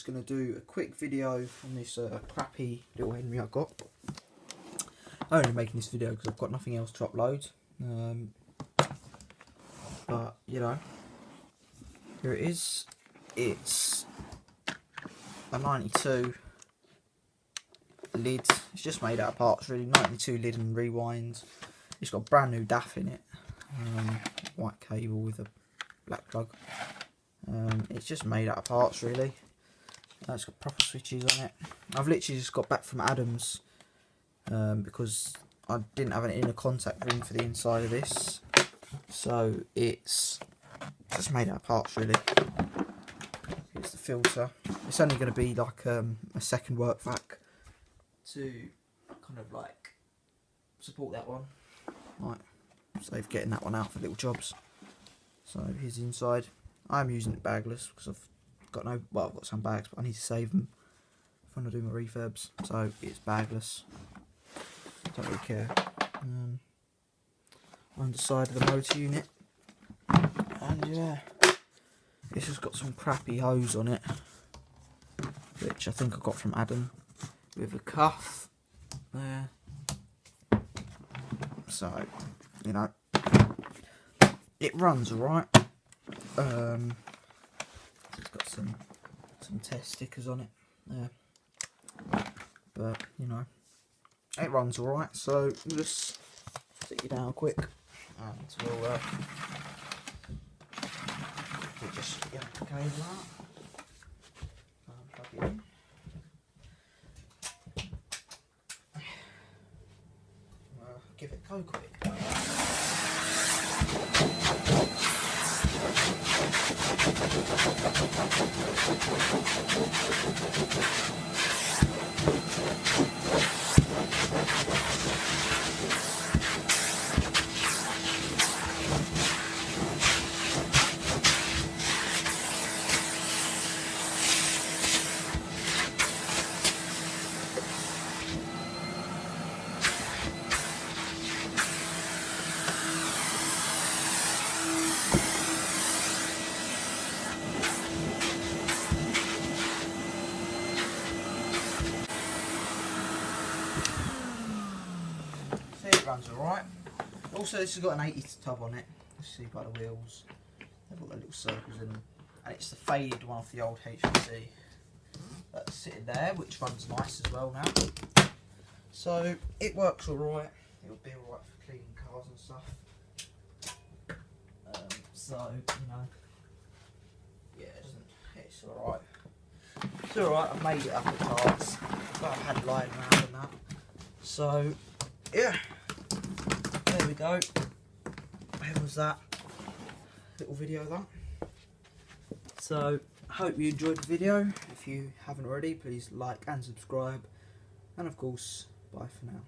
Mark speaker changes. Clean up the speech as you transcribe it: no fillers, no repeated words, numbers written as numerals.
Speaker 1: just going to do a quick video on this crappy little Henry I got. I'm only making this video because I've got nothing else to upload. But, you know, here it is. It's a 92 lid. It's just made out of parts really. 92 lid and rewind. It's got a brand new DAF in it. White cable with a black plug. It's just made out of parts really. It's got proper switches on it. I've literally just got back from Adams because I didn't have an inner contact ring for the inside of this, so it's just made out of parts really. Here's the filter. It's only going to be like a second work vac to kind of like support that one, right? Save getting that one out for little jobs. So here's the inside. I'm using it bagless because I've got no, well, I've got some bags, but I need to save them if I'm going to do my refurbs. So it's bagless. Don't really care. Underside of the motor unit, and yeah, this has got some crappy hose on it, which I think I got from Adam, with a cuff there. So, you know, it runs alright. It's got some test stickers on it there, but you know, it runs alright. So we'll just sit you down quick and we'll just get the cable out, plug it in. Give it a go quick. It runs alright. Also, this has got an 80 tub on it. You see by the wheels, they've got the little circles in them, and it's the faded one off the old HPC that's sitting there, which runs nice as well now. So it works alright. It'll be alright for cleaning cars and stuff. So you know, yeah, it's alright. It's alright. I've made it up at parts that I've had lying around and that. So yeah, there we go. How was that little video done? So I hope you enjoyed the video. If you haven't already, please like and subscribe, and of course, bye for now.